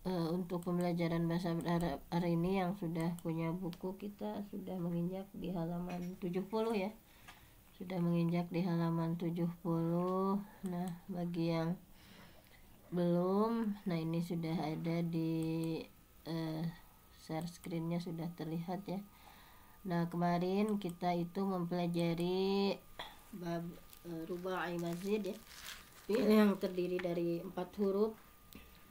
untuk pembelajaran bahasa Arab hari ini yang sudah punya buku, kita sudah menginjak di halaman 70 ya. Sudah menginjak di halaman 70. Nah, bagi yang belum, nah ini sudah ada di share screennya, sudah terlihat ya. Nah, kemarin kita itu mempelajari bab rubai mazid ya, yang terdiri dari 4 huruf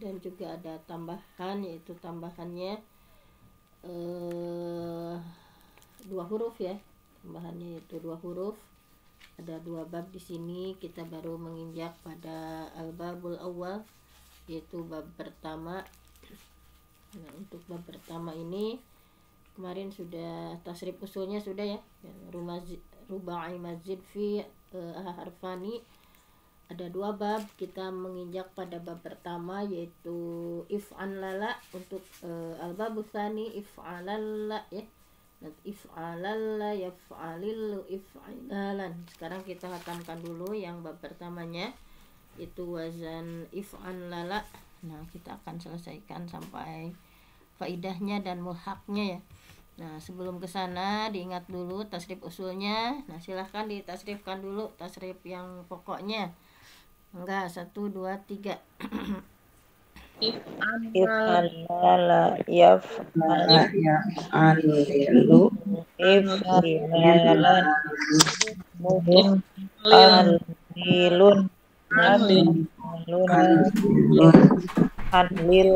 dan juga ada tambahan, yaitu tambahannya 2 huruf ya. Tambahannya yaitu 2 huruf. Ada 2 bab di sini. Kita baru menginjak pada al-babul awal, yaitu bab pertama. Nah, untuk bab pertama ini kemarin sudah tasrif usulnya sudah ya. Rubai mazid fi harfani. Ada 2 bab. Kita menginjak pada bab pertama, yaitu if'an lala. Untuk al-babul tsani if'alalla ya. If'alalla yaf'alillu if'ilalan. Sekarang kita hatamkan dulu yang bab pertamanya, itu wazan if'an lala. Nah, kita akan selesaikan sampai faidahnya dan mulhaknya ya. Nah, sebelum ke sana diingat dulu tasrif usulnya. Nah, silahkan ditasrifkan dulu tasrif yang pokoknya. Enggak, 1, 2, 3. If'alala yaf'alilu if'ilalan muf'alilun anlil anlil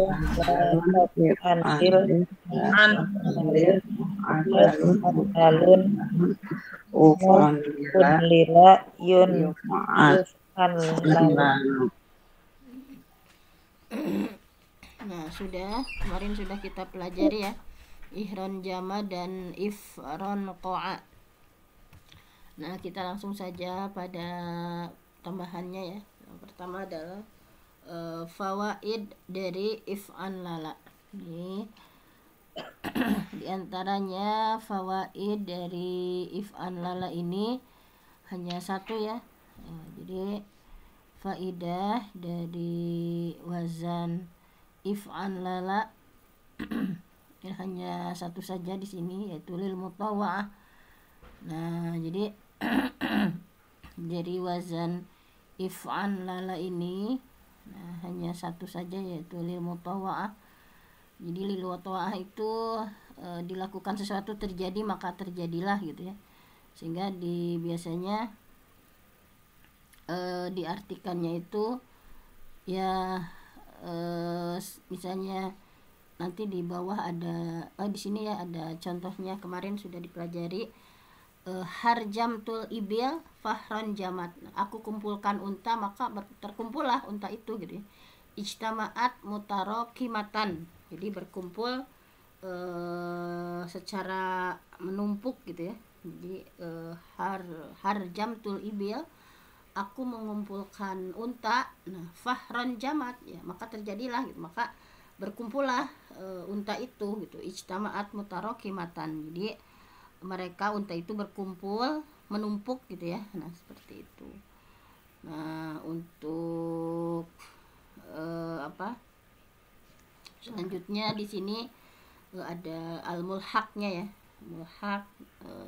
unlila yun anlalu. Nah, kemarin sudah kita pelajari ya, ihron jama dan ifron qo'a. Nah, kita langsung saja pada tambahannya ya. Yang pertama adalah fawaid dari if'an lala. Ini diantaranya fawaid dari if'an lala ini hanya 1 ya. Jadi faidah dari wazan if'an lala hanya 1 saja di sini, yaitu lil mutawwa'ah. Nah, jadi dari wazan if'an lala ini hanya 1 saja, yaitu lil mutawwa'ah. Jadi lil mutawwa'ah itu dilakukan sesuatu terjadi maka terjadilah gitu ya. Sehingga biasanya diartikannya itu ya, misalnya nanti di bawah ada di sini ya ada contohnya, kemarin sudah dipelajari. Harjamtul ibil fahran jamat. Aku kumpulkan unta maka terkumpullah unta itu gitu ya. Ijtama'at mutarokimatan. Jadi berkumpul secara menumpuk gitu ya. Jadi harjamtul ibil, aku mengumpulkan unta. Nah, fahran jamat ya, maka terjadilah gitu, maka berkumpullah unta itu gitu. Ijtama'at mutarokimatan. Jadi mereka unta itu berkumpul menumpuk gitu ya. Nah, seperti itu. Nah, untuk selanjutnya di sini ada al-mulhaqnya ya. Mulhaq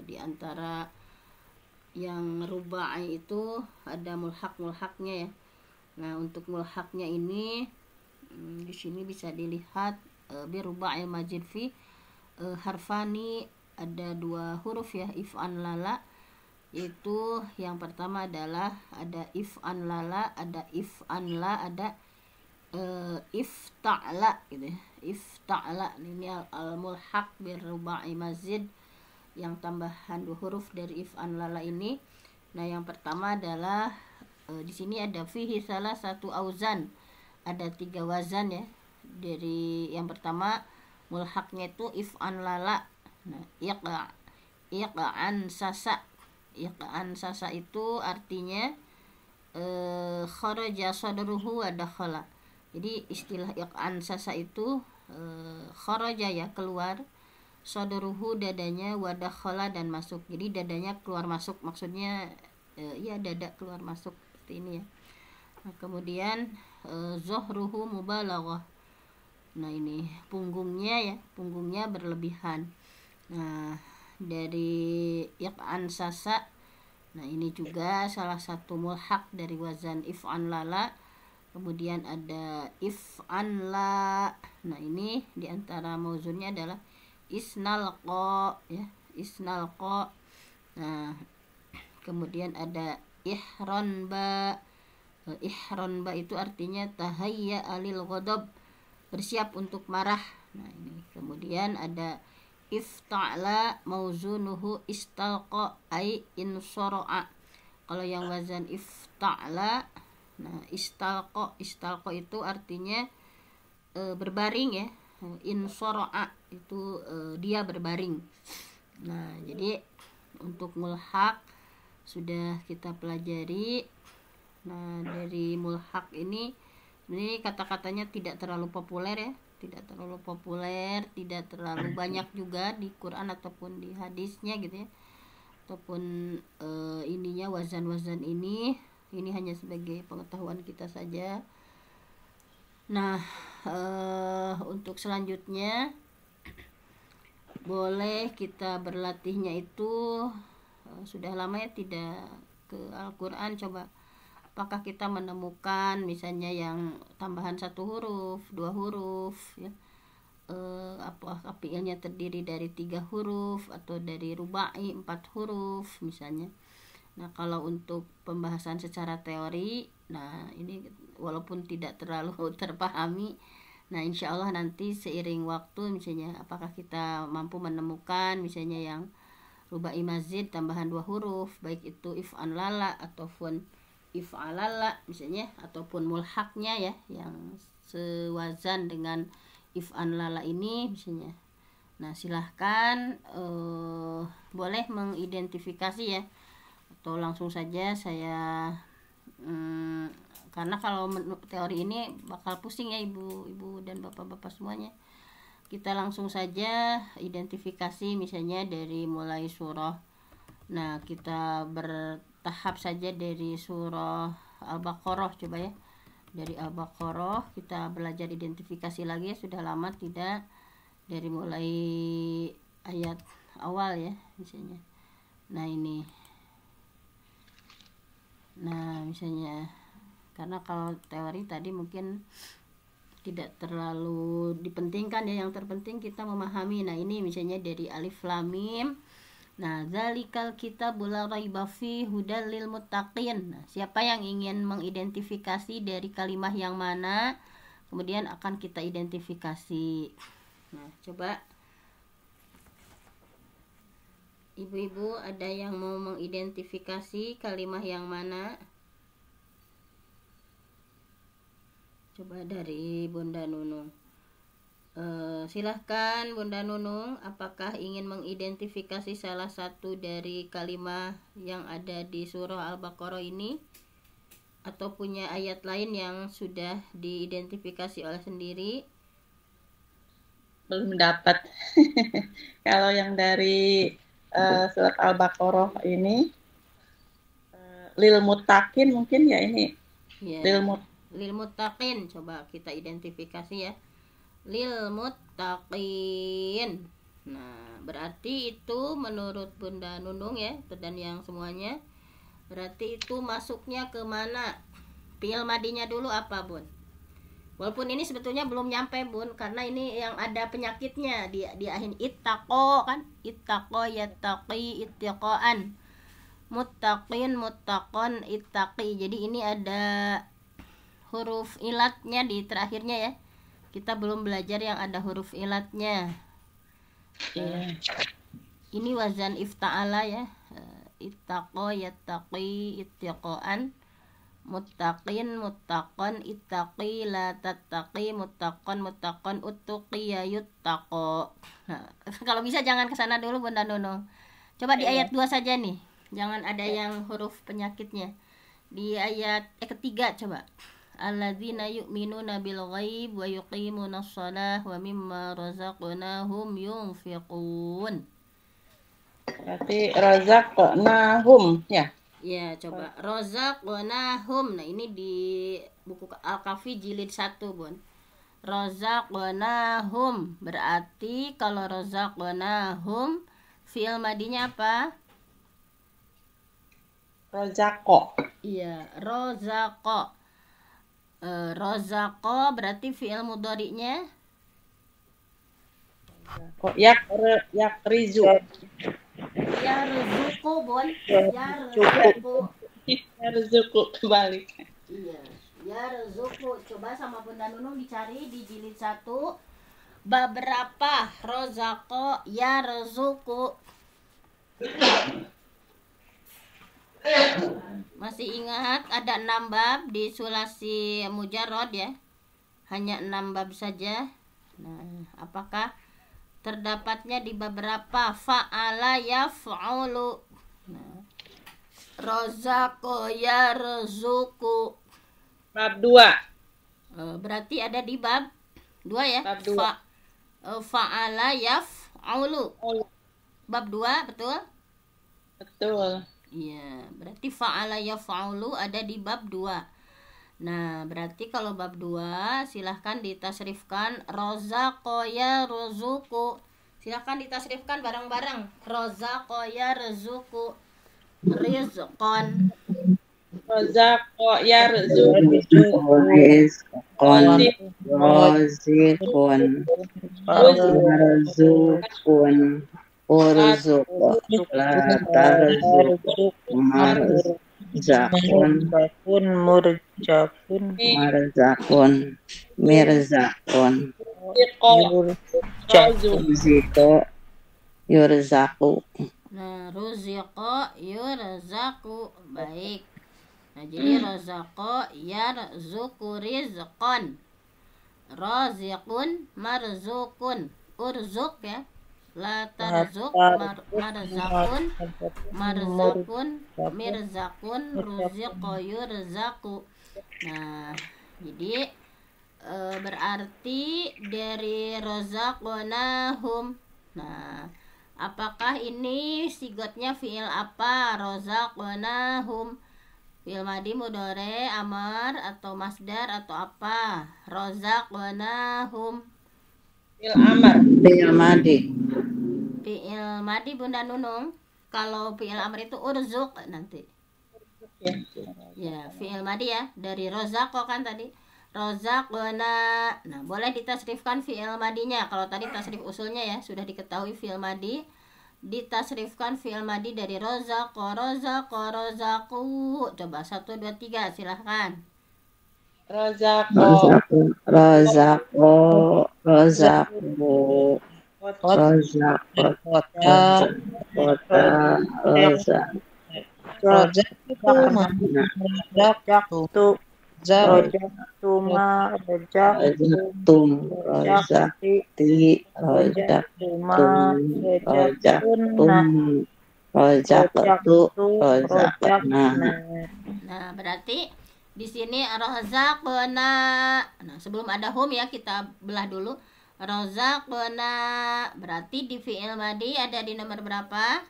di antara yang rubai itu ada mulhaqnya ya. Nah, untuk mulhaqnya ini di sini bisa dilihat bi rubai majid fi harfani, ada 2 huruf ya, if'an lala. Yaitu yang pertama adalah ada if'an lala, ada if'an la, ada ifta'la gitu ya. Ifta'la ini al-mulhaq bir rubai mazid, yang tambahan 2 huruf dari if'an lala ini. Nah, yang pertama adalah di sini ada fihi salah 1 auzan, ada 3 wazan ya. Dari yang pertama mulhaqnya itu if'an lala. Nah, iqa'an sasa. Iqa'an sasa itu artinya kharaja sadruhu wa dakhala. Jadi istilah iqa'an sasa itu kharaja ya, keluar, sadruhu dadanya, wa dakhala dan masuk. Jadi dadanya keluar masuk, maksudnya ya dada keluar masuk seperti ini ya. Nah, kemudian zuhruhu mubalaghah. Nah ini punggungnya berlebihan. Nah dari yaq'an sasa, nah ini juga salah satu mulhaq dari wazan if'an lala. Kemudian ada if'an la, nah ini diantara mauzunnya adalah isnalqa ya, isnalqa. Nah kemudian ada ihron ba. Ihron ba itu artinya tahayya alil ghadab, bersiap untuk marah. Nah ini kemudian ada ifta'la mauzunuhu istalqa ay insara'a. Kalau yang wazan ifta'la, nah istalqa itu artinya berbaring ya. Insara'a itu dia berbaring. Nah jadi untuk mulhaq sudah kita pelajari. Nah dari mulhaq ini kata-katanya tidak terlalu populer ya, tidak terlalu banyak juga di Quran ataupun di hadisnya gitu ya, ataupun ininya wazan-wazan ini hanya sebagai pengetahuan kita saja. Nah untuk selanjutnya boleh kita berlatihnya itu sudah lama ya tidak ke Al-Quran. Coba apakah kita menemukan misalnya yang tambahan 1 huruf, 2 huruf ya, apakah fi'ilnya terdiri dari 3 huruf atau dari rubai 4 huruf misalnya. Nah kalau untuk pembahasan secara teori, nah ini walaupun tidak terlalu terpahami, nah insya Allah nanti seiring waktu misalnya apakah kita mampu menemukan misalnya yang rubai mazid tambahan 2 huruf, baik itu if'an lala ataupun if'alala misalnya, ataupun mulhaknya ya yang sewazan dengan if'an lala ini misalnya. Nah silahkan boleh mengidentifikasi ya, atau langsung saja saya karena kalau teori ini bakal pusing ya ibu-ibu dan bapak-bapak semuanya. Kita langsung saja identifikasi misalnya dari mulai surah. Nah kita bertahap saja dari surah Al-Baqarah, coba ya, dari Al-Baqarah kita belajar identifikasi lagi ya, sudah lama tidak, dari mulai ayat awal ya misalnya. Nah ini, nah misalnya karena kalau teori tadi mungkin tidak terlalu dipentingkan ya, yang terpenting kita memahami. Nah ini misalnya dari alif lam mim. Nah zalikal kitabul la raiba fi hudal lil muttaqin. Nah, siapa yang ingin mengidentifikasi dari kalimat yang mana, kemudian akan kita identifikasi. Nah coba ibu-ibu ada yang mau mengidentifikasi kalimat yang mana? Coba dari Bunda Nunung. Silahkan Bunda Nunung, apakah ingin mengidentifikasi salah satu dari kalimat yang ada di surah Al-Baqarah ini, atau punya ayat lain yang sudah diidentifikasi oleh sendiri? Belum dapat. Kalau yang dari surat Al-Baqarah ini lil muttaqin mungkin ya ini. Ya. Lil muttaqin, coba kita identifikasi ya. Lil muttaqin. Nah, berarti itu menurut Bunda Nunung ya, dan yang semuanya, berarti itu masuknya ke mana? Fi'il madinya dulu apa, Bun? Walaupun ini sebetulnya belum nyampe, Bun, karena ini yang ada penyakitnya di akhir ittaqo kan? Ittaqo yattaqi ittiqaan. Muttaqin muttaqon ittaqi. Jadi ini ada huruf ilatnya di terakhirnya ya. Kita belum belajar yang ada huruf ilatnya. Ini wazan ifta'ala ya. Ittaqo yattaqi ittiqaan. Muttaqin muttaqon ittaqi la tattaqi muttaqon muttaqon uttuqiya yuttaqo. Nah, kalau bisa jangan kesana dulu Bunda Nunung. Coba di ayat 2 saja nih. Jangan ada yang huruf penyakitnya. Di ayat ketiga coba. Alladzina yu'minuna bil ghaib wa yuqimunas shalah wa mimma razaqnahum yunfiqun. Berarti razaqnahum ya. Ya, coba razaqnahum. Nah, ini di buku Al-Kafi jilid 1, Bun. Razaqnahum. Berarti kalau razaqnahum fi'il madinya apa? Rozako. Iya, rozaqo. Rozaqo berarti fi'il mudhari'nya Yakrizu. yarzuqu, Bun. Yarzuqu. Yarzuku kembali. Iya, yarzuqu. Coba sama Bunda Nunung dicari di jilid 1 beberapa rozaqo yarzuqu. Masih ingat ada 6 bab di sulasi mujarrad ya? Hanya 6 bab saja. Nah, apakah terdapatnya di beberapa fa'ala yaf'ulu? Nah, rozaqo yarzuqu. Bab 2. Berarti ada di bab 2 ya? Bab 2. Fa'ala yaf'ulu. Bab 2, betul? Betul. Iya, berarti fa'ala yaf'ulu ada di bab 2. Nah, berarti kalau bab 2 silahkan ditasrifkan rozaqo yarzuqu. Silahkan ditasrifkan bareng-bareng. Rozaqo yarzuqu. Rizqan. Rozako yarzuku. Rizqan. Razikun, marzukun, urzuq, la tarzuq, marzakun, Murjakun. marzakun, mirzakun, riziko, yurzaku. Nah, ruziqo yurzaku. Baik. Nah, jadi razaqo yarzuqu rizqan. Raziqun marzukun. Urzuk ya. La tarzuk marzakun. Marzakun mirzakun ruziqo yurzaku. Nah, jadi berarti dari razaqnahum. Nah, apakah ini sigotnya fi'il apa? Razaqnahum. Fi'il madi, mudhari, amar atau masdar atau apa? Razaqnahum. Fi'il amar. Fi'il madi. Fi'il madi Bunda Nunung. Kalau fi'il amar itu urzuk nanti. Ya, fi'il madi ya, dari rozaqo kan tadi. Rozaqna. Nah, boleh ditasrifkan fi'il madinya. Kalau tadi tasrif usulnya ya, sudah diketahui fi'il madi. Ditasrifkan fi'il madi dari rozaqo, rozaqo, rozaku. Coba 1, 2, 3 silahkan. Rozako. Rozako, rozaku, rozako, Kota. kota, rozak. Rojak tu. Rojak tuma. Rojak Rojaktum, rojakti, rojaktum, rojaktum, rojaktu, rojakna. Nah, berarti di sini rozaqna. Nah, sebelum ada hum ya, kita belah dulu. Rozaqna berarti di fi'il madi ada di nomor berapa?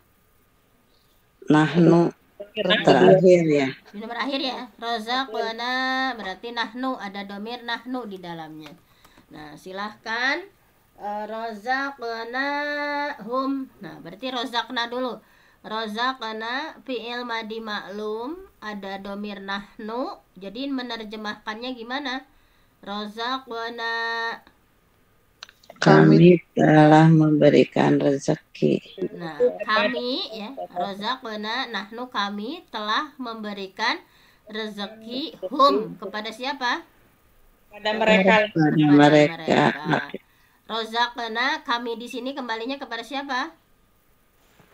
Nahnu terakhir ya. Di nomor akhir ya. Rozaqna berarti nahnu, ada domir nahnu di dalamnya. Nah, silahkan rozaqna hum. Nah, berarti rozaqna dulu. Rozaqna fi'il madi maklum, ada domir nahnu. Jadi menerjemahkannya gimana? Rozaqna. Kami telah memberikan rezeki. Nah, kami ya, rozaqna, nahnu kami telah memberikan rezeki hum kepada siapa? Pada mereka. Pada mereka. Rozaqna kami di sini kembalinya kepada siapa?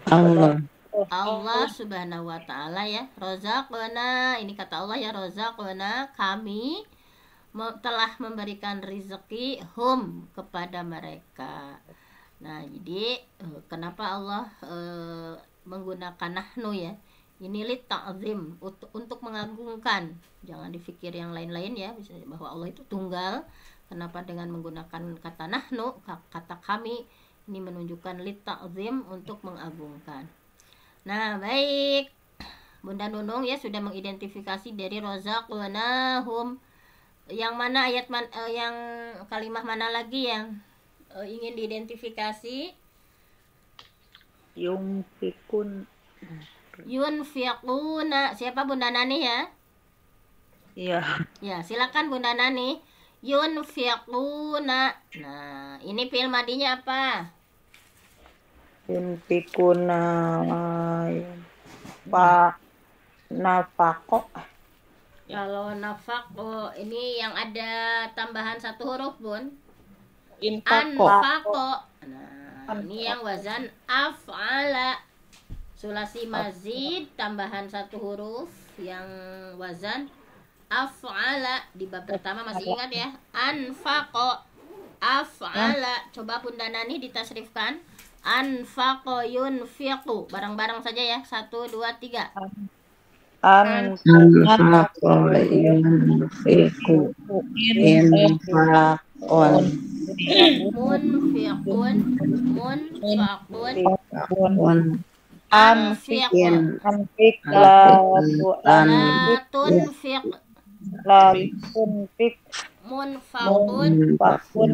Allah. Allah Subhanahu wa taala ya. Rozaqna, ini kata Allah ya, rozaqna kami telah memberikan rezeki hum kepada mereka. Nah, jadi kenapa Allah menggunakan nahnu ya? Ini lit ta'zim, untuk mengagungkan. Jangan dipikir yang lain-lain ya, bisa bahwa Allah itu tunggal. Kenapa dengan menggunakan kata nahnu, kata kami, ini menunjukkan lit ta'zim, untuk mengagungkan. Nah, baik. Bunda Nunung ya sudah mengidentifikasi dari rozaqnahum. Yang mana yang kalimah mana lagi yang ingin diidentifikasi? Yunfikun. Yunfiquna. Siapa Bunda Nani ya? Iya. Ya, silakan Bunda Nani. Yunfiquna. Nah, ini fi'il madinya apa? Yunfikuna. Pak nafako. Kalau nafak, ini yang ada tambahan satu huruf, Bun. Infako. Anfaqo. Nah, ini yang wazan af'ala. Sulasi mazid tambahan satu huruf yang wazan af'ala. Di bab pertama masih ingat ya? Anfaqo. Af'ala. Coba Bunda Nani ditasrifkan. Anfaqo yunfiqu. Bareng-bareng saja ya. 1, 2, 3. Anfaqo yunfiqu infaqon Munfiqun. Munfaqun. infaqon Anfiqu. Anfik la La tunfiq. tunfik Munfaqun. munfaqun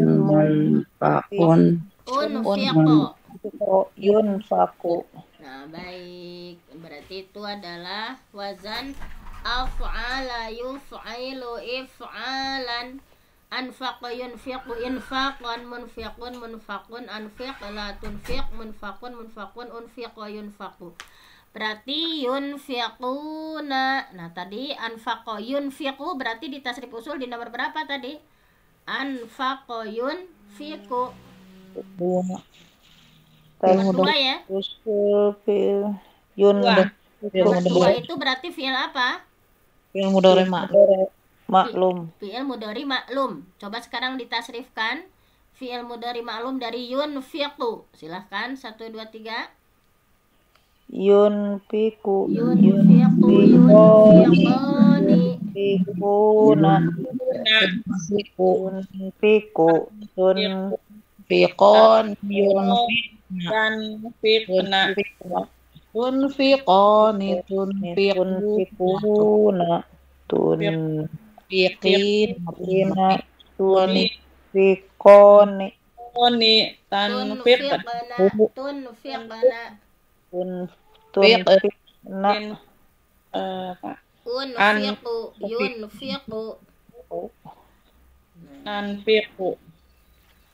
Unfiqu. yunfaku. Nah, baik. Berarti itu adalah wazan af'ala yuf'ilu if'alan. Anfaqa yunfiqu infaqan. Munfiqun munfaqun. Anfiq la tunfiq. Munfaqun munfaqun. Unfiqa yunfaqu. Berarti yunfiquna. Nah, tadi anfaqa yunfiqu berarti di tasrif usul di nomor berapa tadi? Anfaqa yunfiqu. Nomor 2 ya. Usul fil yun Dua. Nomor 2 itu berarti fi'il apa? fil mudhari maklum. Fi'il mudhari maklum. Coba sekarang ditasrifkan fi'il mudhari maklum dari yunfiqu. Silahkan 1, 2, 3. Yunfiku Yunfiqu yunfiqani. yunfikuna yunfiku Yunfiqon. Dan fikna. Tunfiqani tunfiquna tunfiqina tunfiqina tunfikoni Oni. Tanfik. Tunfiqna. tunfikna Unfiqu yunfiqu. Nanfiku.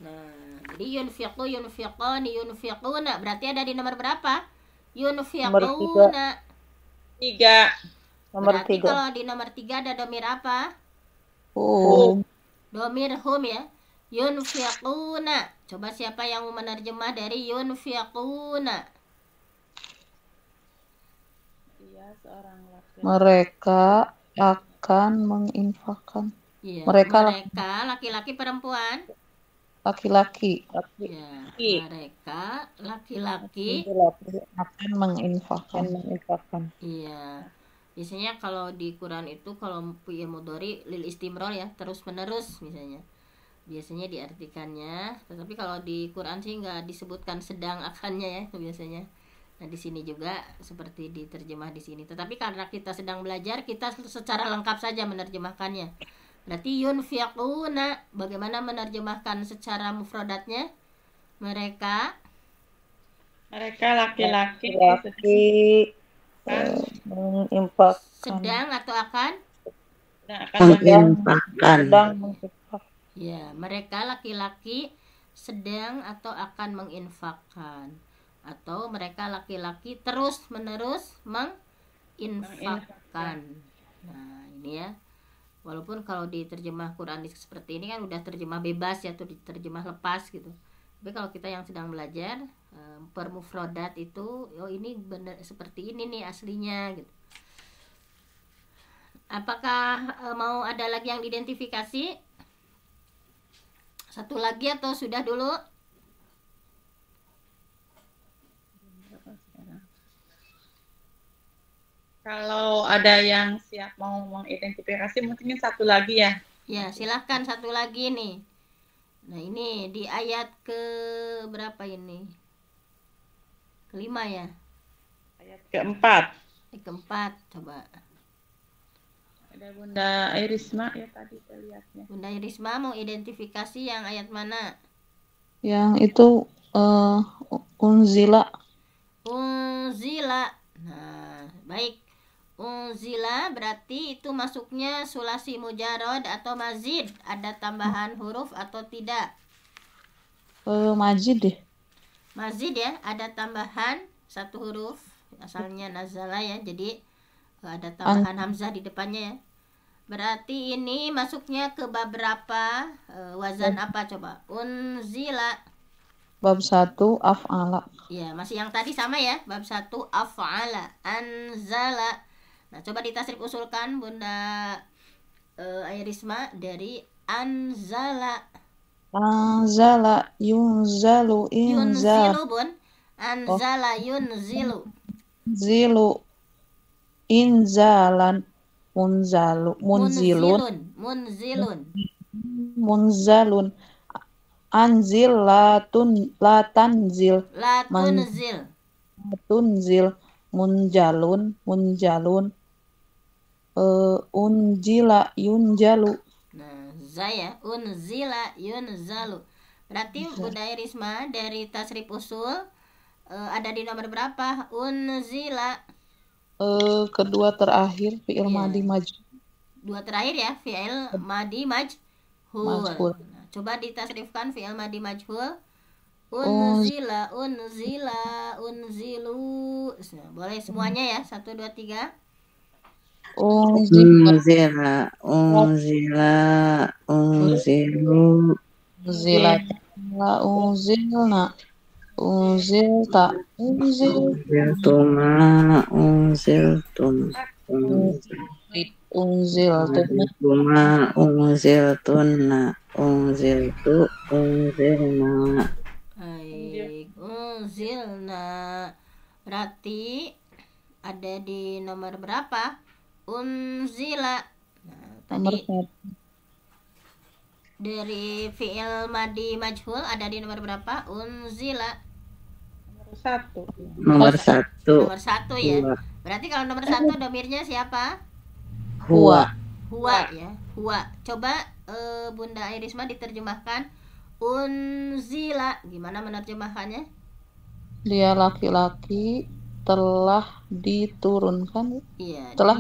Nah, jadi yunfiqu yunfiqani yunfiquna. Berarti ada di nomor berapa? Nomor Yunfiquna. 3. nomor Berarti 3 kalau di nomor 3 ada domir apa? Domir hum ya. Yunfiquna. Coba siapa yang mau menerjemah dari yunfiquna? Dia seorang laki-laki. mereka akan menginfakkan Iya, Mereka laki-laki perempuan. laki-laki Ya, mereka laki-laki. akan menginfakkan Iya. Biasanya kalau di Quran itu kalau fi'il mudhari lil istimrar ya, terus menerus misalnya. Biasanya diartikannya, tetapi kalau di Quran sih nggak disebutkan sedang akannya ya biasanya. Nah, di sini juga seperti diterjemah di sini. Tetapi karena kita sedang belajar, kita secara lengkap saja menerjemahkannya. Berarti yunfiquna, bagaimana menerjemahkan secara mufradatnya? Mereka Laki-laki. menginfakkan sedang atau akan? menginfakkan Ya, mereka laki-laki sedang atau akan menginfakkan, atau mereka laki-laki terus-menerus menginfakkan. Nah, ini ya. Walaupun kalau diterjemah Quran seperti ini kan udah terjemah bebas ya, atau diterjemah lepas gitu. Tapi kalau kita yang sedang belajar per mufradat itu, oh ini benar seperti ini nih aslinya gitu. Apakah mau ada lagi yang diidentifikasi? Satu lagi atau sudah dulu? Kalau ada yang siap mau mengidentifikasi, mungkin satu lagi ya. Ya, silahkan satu lagi nih. Nah, ini di ayat ke berapa ini? Kelima ya? Ayat keempat. Keempat, coba. Ada Bunda Irisma ya tadi saya lihatnya. Bunda Irisma mau identifikasi yang ayat mana? Yang itu unzila. Unzila. Nah, baik. Unzila berarti itu masuknya sulasi mujarad atau mazid. Ada tambahan huruf atau tidak? Majid deh. Mazid ya, ada tambahan satu huruf. Asalnya nazala ya, jadi ada tambahan hamzah di depannya ya. Berarti ini masuknya ke bab berapa? Wazan apa coba? Unzila. Bab 1 af'ala. Ya, masih yang tadi sama ya. Bab 1 af'ala, anzala. Nah, coba ditasrif usulkan Bunda Airisma dari anzala. Anzala yunzalu inza Yunzilu, Bun. Anzala yunzilu. zilu inzalan munzilun Munzilun. munzalun anzil latanzil La tunzil. tunzil munjalun unjila yunjalu. Nah, zaya unzila yunzalu. Berarti Bunda Irisma dari tasrif usul ada di nomor berapa? Unzila. Kedua terakhir fi'il Iya. madi maju. Dua terakhir ya, fi'il madi majhul. Majhul. Nah, coba ditasrifkan fi'il madi majhul. Unzila, unzila, unzilu. Nah, boleh semuanya ya. 1, 2, 3. Unzila, unzila, unzilu, Unzilat la unzilna unzilta unziltuma, unziltum, unziltuma, unziltunna, unziltu, unzilna. Baik, unzilna. Berarti ada di nomor berapa? Unzila. Nah, nomor tadi dari fi'il madi majhul ada di nomor berapa? Unzila. Nomor 1. Nomor 1. Nomor 1 ya. Berarti kalau nomor 1 domirnya siapa? Huwa. Huwa ya. Huwa. Coba Bunda Irisma diterjemahkan. Unzila. Gimana menerjemahkannya? dia laki-laki telah diturunkan. Iya, Telah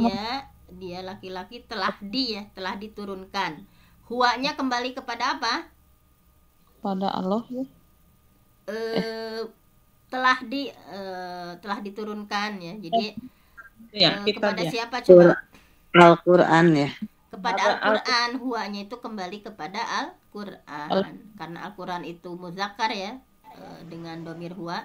dia laki-laki telah diturunkan. Huwanya kembali kepada apa? pada Allah ya. Telah diturunkan ya. Jadi Ya, kepada dia. siapa coba? Al-Quran ya. Kepada Al-Quran. Huwanya itu kembali kepada Al-Quran. Karena Al-Quran itu muzakkar ya, dengan domir huwa.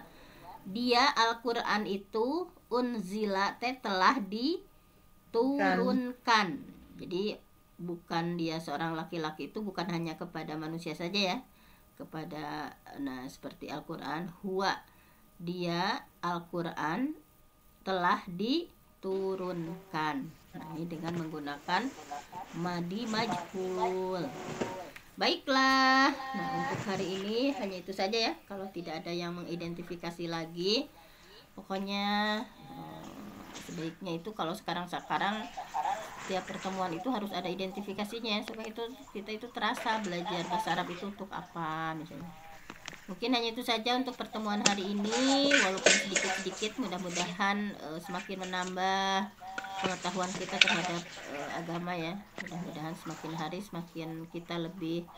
Dia Al-Quran itu unzila telah diturunkan. Jadi bukan dia seorang laki-laki, itu bukan hanya kepada manusia saja ya, kepada seperti Al-Quran huwa, dia Al-Quran telah diturunkan. Nah, ini dengan menggunakan madi majhul. Baiklah, nah untuk hari ini hanya itu saja ya. Kalau tidak ada yang mengidentifikasi lagi, pokoknya sebaiknya itu kalau sekarang tiap pertemuan itu harus ada identifikasinya supaya kita itu terasa belajar bahasa Arab itu untuk apa misalnya. Mungkin hanya itu saja untuk pertemuan hari ini, walaupun sedikit-sedikit, mudah-mudahan semakin menambah pengetahuan kita terhadap agama ya. Mudah-mudahan semakin hari semakin kita lebih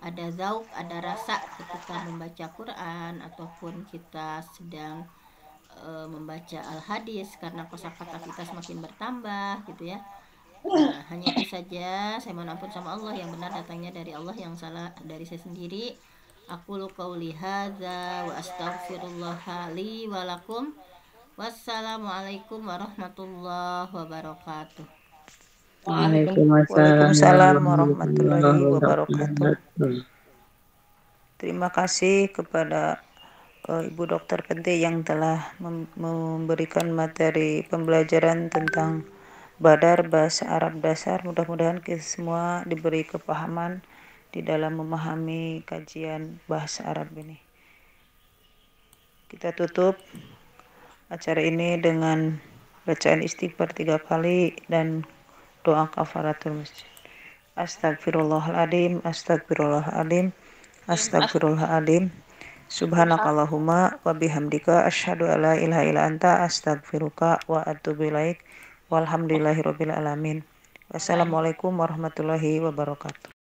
ada zauq, ada rasa ketika membaca Quran ataupun kita sedang membaca al-hadis, karena kosakata kita semakin bertambah gitu ya. Nah, hanya itu saja. Saya mohon ampun sama Allah, yang benar datangnya dari Allah, yang salah dari saya sendiri. Aqulu qauli hadza wa astaghfirullah li wa lakum. Wassalamualaikum warahmatullahi wabarakatuh. Waalaikumsalam warahmatullahi wabarakatuh. Terima kasih kepada Ibu Dokter Pente yang telah memberikan materi pembelajaran tentang Badar bahasa Arab dasar. Mudah-mudahan kita semua diberi kepahaman di dalam memahami kajian bahasa Arab ini. Kita tutup acara ini dengan bacaan istighfar 3 kali dan doa kafaratul masjid. Astagfirullahaladzim, astagfirullahaladzim, astagfirullahaladzim. Subhanakallahumma wa bihamdika asyhadu alla ilaha illa anta astaghfiruka wa atubu ilaik. Walhamdulillahirabbil alamin. Wassalamualaikum warahmatullahi wabarakatuh.